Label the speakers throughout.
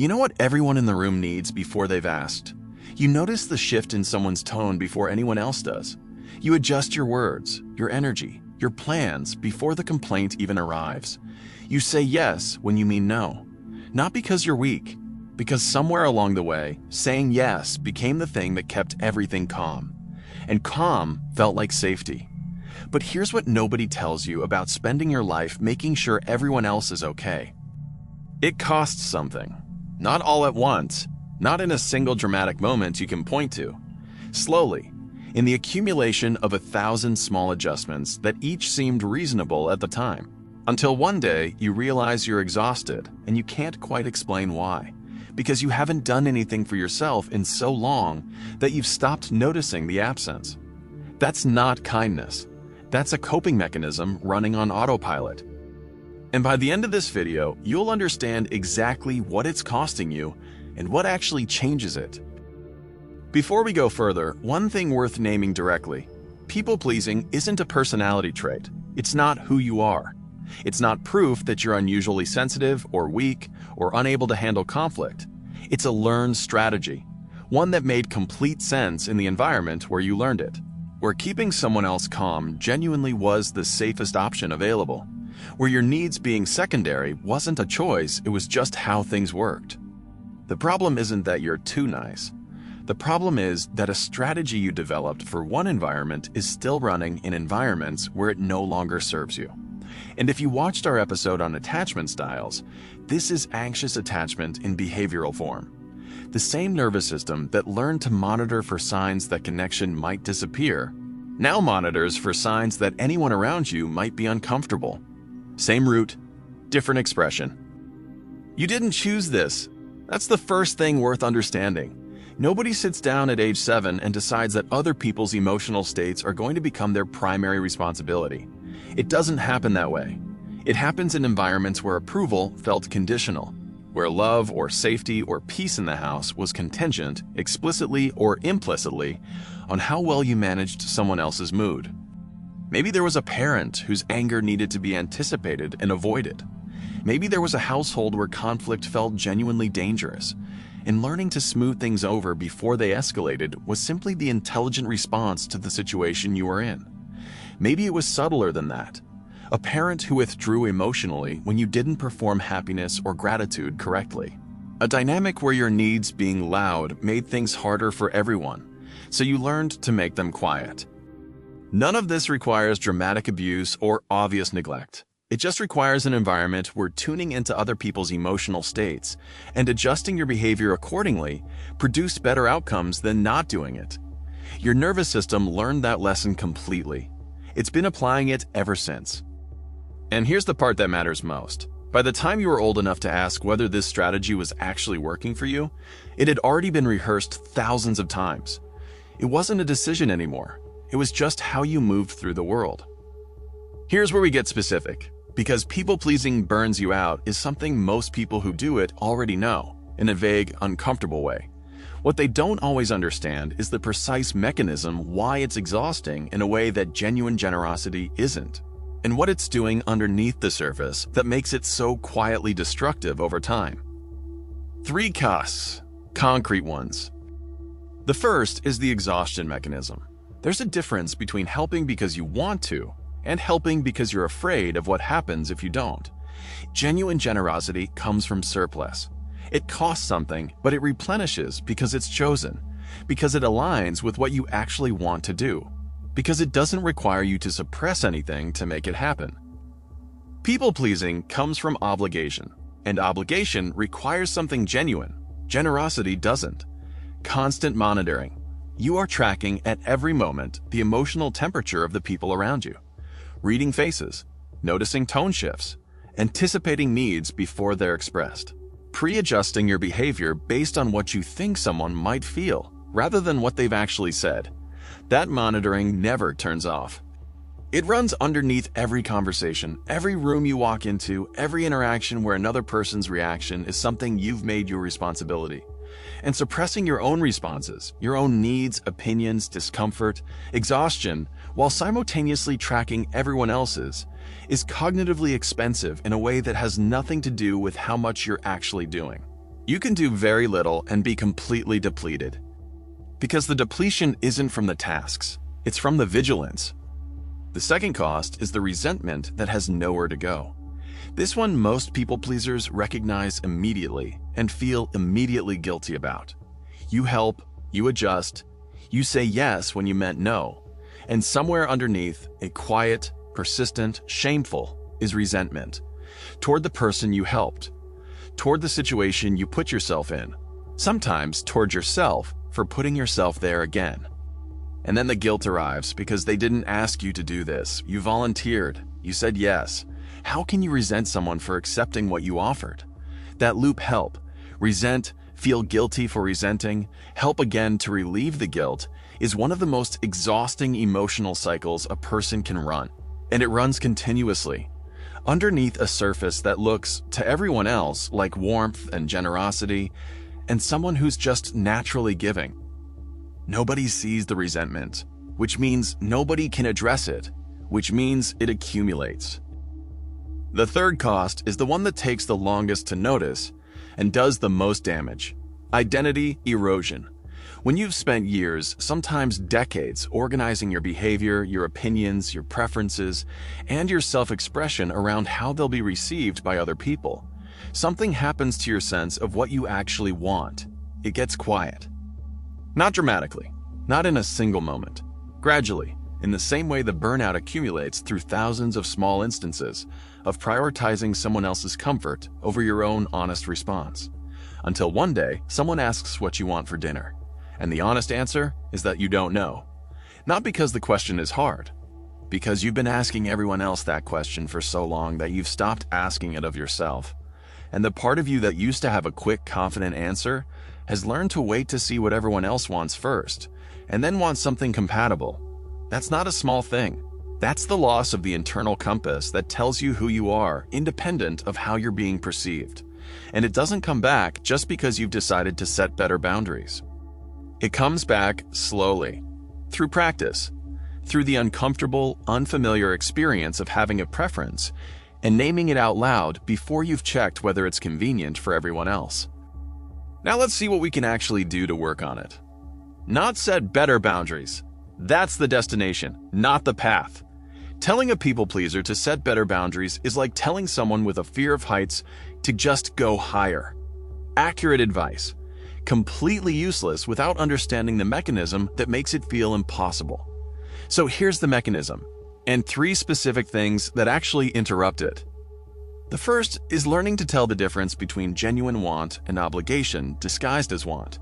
Speaker 1: You know what everyone in the room needs before they've asked? You notice the shift in someone's tone before anyone else does. You adjust your words, your energy, your plans before the complaint even arrives. You say yes when you mean no. Not because you're weak, because somewhere along the way, saying yes became the thing that kept everything calm. And calm felt like safety. But here's what nobody tells you about spending your life making sure everyone else is okay. It costs something. Not all at once, not in a single dramatic moment you can point to. Slowly, in the accumulation of 1,000 small adjustments that each seemed reasonable at the time. Until one day, you realize you're exhausted and you can't quite explain why. Because you haven't done anything for yourself in so long that you've stopped noticing the absence. That's not kindness. That's a coping mechanism running on autopilot. And by the end of this video, you'll understand exactly what it's costing you and what actually changes it. Before we go further, one thing worth naming directly. People-pleasing isn't a personality trait. It's not who you are. It's not proof that you're unusually sensitive or weak or unable to handle conflict. It's a learned strategy, one that made complete sense in the environment where you learned it, where keeping someone else calm genuinely was the safest option available, where your needs being secondary wasn't a choice, it was just how things worked. The problem isn't that you're too nice. The problem is that a strategy you developed for one environment is still running in environments where it no longer serves you. And if you watched our episode on attachment styles, this is anxious attachment in behavioral form. The same nervous system that learned to monitor for signs that connection might disappear, now monitors for signs that anyone around you might be uncomfortable. Same root, different expression. You didn't choose this. That's the first thing worth understanding. Nobody sits down at age 7 and decides that other people's emotional states are going to become their primary responsibility. It doesn't happen that way. It happens in environments where approval felt conditional, where love or safety or peace in the house was contingent, explicitly or implicitly, on how well you managed someone else's mood. Maybe there was a parent whose anger needed to be anticipated and avoided. Maybe there was a household where conflict felt genuinely dangerous, and learning to smooth things over before they escalated was simply the intelligent response to the situation you were in. Maybe it was subtler than that. A parent who withdrew emotionally when you didn't perform happiness or gratitude correctly. A dynamic where your needs being loud made things harder for everyone, so you learned to make them quiet. None of this requires dramatic abuse or obvious neglect. It just requires an environment where tuning into other people's emotional states and adjusting your behavior accordingly produced better outcomes than not doing it. Your nervous system learned that lesson completely. It's been applying it ever since. And here's the part that matters most. By the time you were old enough to ask whether this strategy was actually working for you, it had already been rehearsed thousands of times. It wasn't a decision anymore. It was just how you moved through the world. Here's where we get specific. Because people-pleasing burns you out is something most people who do it already know, in a vague, uncomfortable way. What they don't always understand is the precise mechanism why it's exhausting in a way that genuine generosity isn't, and what it's doing underneath the surface that makes it so quietly destructive over time. 3 costs, concrete ones. The first is the exhaustion mechanism. There's a difference between helping because you want to and helping because you're afraid of what happens if you don't. Genuine generosity comes from surplus. It costs something, but it replenishes because it's chosen, because it aligns with what you actually want to do, because it doesn't require you to suppress anything to make it happen. People-pleasing comes from obligation, and obligation requires something genuine. Generosity doesn't. Constant monitoring. You are tracking at every moment the emotional temperature of the people around you. Reading faces, noticing tone shifts, anticipating needs before they're expressed, pre-adjusting your behavior based on what you think someone might feel, rather than what they've actually said. That monitoring never turns off. It runs underneath every conversation, every room you walk into, every interaction where another person's reaction is something you've made your responsibility. And suppressing your own responses, your own needs, opinions, discomfort, exhaustion, while simultaneously tracking everyone else's, is cognitively expensive in a way that has nothing to do with how much you're actually doing. You can do very little and be completely depleted. Because the depletion isn't from the tasks, it's from the vigilance. The second cost is the resentment that has nowhere to go. This one most people pleasers recognize immediately and feel immediately guilty about. You help, you adjust, you say yes when you meant no, and somewhere underneath, a quiet, persistent, shameful is resentment toward the person you helped, toward the situation you put yourself in, sometimes toward yourself for putting yourself there again. And then the guilt arrives because they didn't ask you to do this. You volunteered. You said yes. How can you resent someone for accepting what you offered? That loop help, resent, feel guilty for resenting, help again to relieve the guilt is one of the most exhausting emotional cycles a person can run. And it runs continuously, underneath a surface that looks, to everyone else, like warmth and generosity, and someone who's just naturally giving. Nobody sees the resentment, which means nobody can address it, which means it accumulates. The third cost is the one that takes the longest to notice and does the most damage: identity erosion. When you've spent years, sometimes decades, organizing your behavior, your opinions, your preferences, and your self-expression around how they'll be received by other people, something happens to your sense of what you actually want. It gets quiet. Not dramatically, not in a single moment. Gradually, in the same way the burnout accumulates through thousands of small instances of prioritizing someone else's comfort over your own honest response. Until one day, someone asks what you want for dinner, and the honest answer is that you don't know. Not because the question is hard, because you've been asking everyone else that question for so long that you've stopped asking it of yourself. And the part of you that used to have a quick, confident answer has learned to wait to see what everyone else wants first, and then wants something compatible. That's not a small thing. That's the loss of the internal compass that tells you who you are, independent of how you're being perceived. And it doesn't come back just because you've decided to set better boundaries. It comes back slowly, through practice, through the uncomfortable, unfamiliar experience of having a preference and naming it out loud before you've checked whether it's convenient for everyone else. Now let's see what we can actually do to work on it. Not set better boundaries. That's the destination, not the path. Telling a people pleaser to set better boundaries is like telling someone with a fear of heights to just go higher. Accurate advice, completely useless without understanding the mechanism that makes it feel impossible. So here's the mechanism, and 3 specific things that actually interrupt it. The first is learning to tell the difference between genuine want and obligation disguised as want.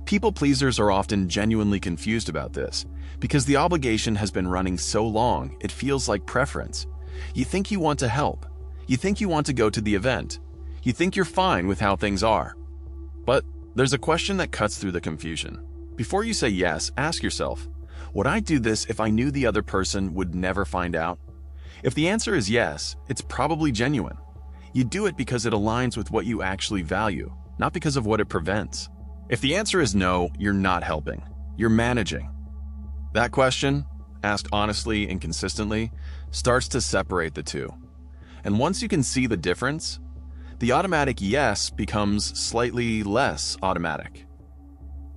Speaker 1: People pleasers are often genuinely confused about this because the obligation has been running so long it feels like preference. You think you want to help. You think you want to go to the event. You think you're fine with how things are. But there's a question that cuts through the confusion. Before you say yes, ask yourself, would I do this if I knew the other person would never find out? If the answer is yes, it's probably genuine. You do it because it aligns with what you actually value, not because of what it prevents. If the answer is no, you're not helping. You're managing. That question, asked honestly and consistently, starts to separate the two. And once you can see the difference, the automatic yes becomes slightly less automatic.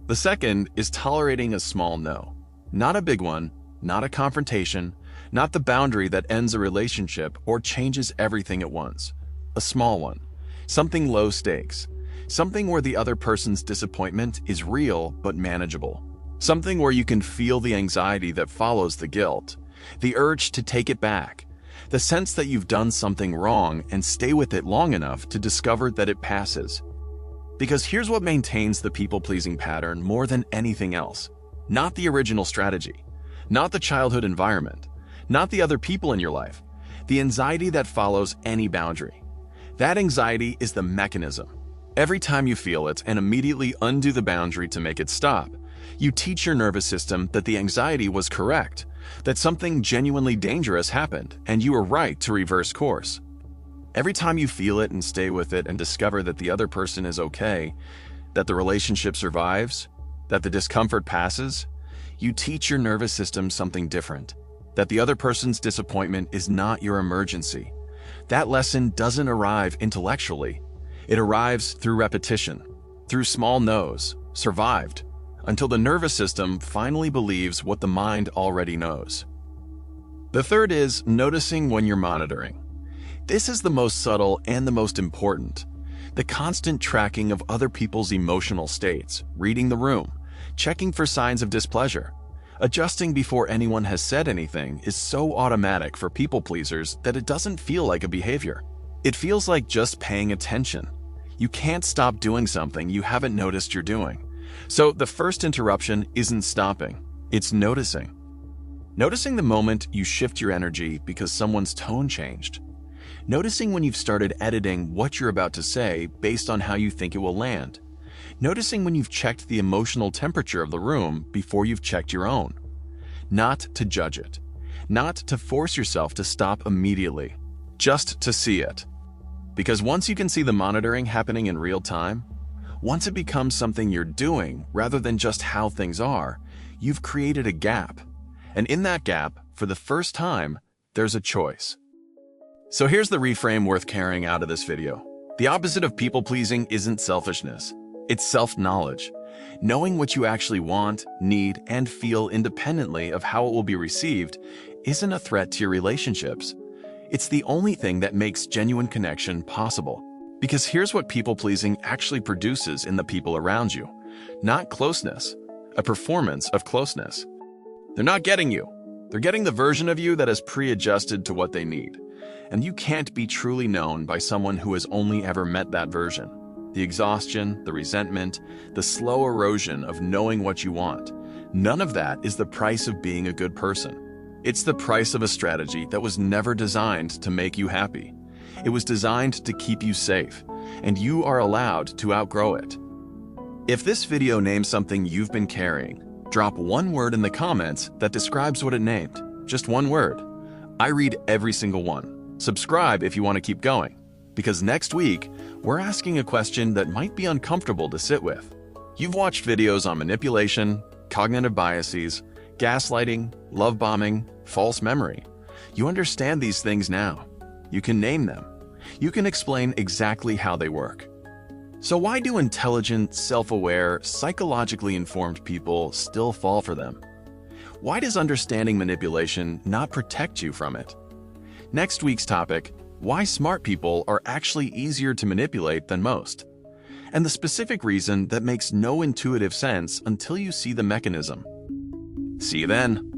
Speaker 1: The second is tolerating a small no. Not a big one, not a confrontation, not the boundary that ends a relationship or changes everything at once. A small one, something low stakes, something where the other person's disappointment is real but manageable, something where you can feel the anxiety that follows the guilt, the urge to take it back, the sense that you've done something wrong and stay with it long enough to discover that it passes. Because here's what maintains the people-pleasing pattern more than anything else. Not the original strategy, not the childhood environment, not the other people in your life, the anxiety that follows any boundary. That anxiety is the mechanism. Every time you feel it and immediately undo the boundary to make it stop, you teach your nervous system that the anxiety was correct, that something genuinely dangerous happened, and you were right to reverse course. Every time you feel it and stay with it and discover that the other person is okay, that the relationship survives, that the discomfort passes, you teach your nervous system something different, that the other person's disappointment is not your emergency. That lesson doesn't arrive intellectually. It arrives through repetition, through small no's, survived, until the nervous system finally believes what the mind already knows. The third is noticing when you're monitoring. This is the most subtle and the most important. The constant tracking of other people's emotional states, reading the room, checking for signs of displeasure, adjusting before anyone has said anything is so automatic for people pleasers that it doesn't feel like a behavior. It feels like just paying attention. You can't stop doing something you haven't noticed you're doing. So the first interruption isn't stopping, it's noticing. Noticing the moment you shift your energy because someone's tone changed. Noticing when you've started editing what you're about to say based on how you think it will land. Noticing when you've checked the emotional temperature of the room before you've checked your own. Not to judge it. Not to force yourself to stop immediately. Just to see it. Because once you can see the monitoring happening in real time, once it becomes something you're doing rather than just how things are, you've created a gap. And in that gap, for the first time, there's a choice. So here's the reframe worth carrying out of this video. The opposite of people-pleasing isn't selfishness. It's self-knowledge. Knowing what you actually want, need, and feel independently of how it will be received isn't a threat to your relationships. It's the only thing that makes genuine connection possible. Because here's what people-pleasing actually produces in the people around you. Not closeness, a performance of closeness. They're not getting you. They're getting the version of you that is pre-adjusted to what they need. And you can't be truly known by someone who has only ever met that version. The exhaustion, the resentment, the slow erosion of knowing what you want. None of that is the price of being a good person. It's the price of a strategy that was never designed to make you happy. It was designed to keep you safe, and you are allowed to outgrow it. If this video names something you've been carrying, drop one word in the comments that describes what it named. Just one word. I read every single one. Subscribe if you want to keep going. Because next week, we're asking a question that might be uncomfortable to sit with. You've watched videos on manipulation, cognitive biases, gaslighting, love bombing, false memory. You understand these things now. You can name them. You can explain exactly how they work. So why do intelligent, self-aware, psychologically informed people still fall for them? Why does understanding manipulation not protect you from it? Next week's topic: why smart people are actually easier to manipulate than most. And the specific reason that makes no intuitive sense until you see the mechanism. See you then.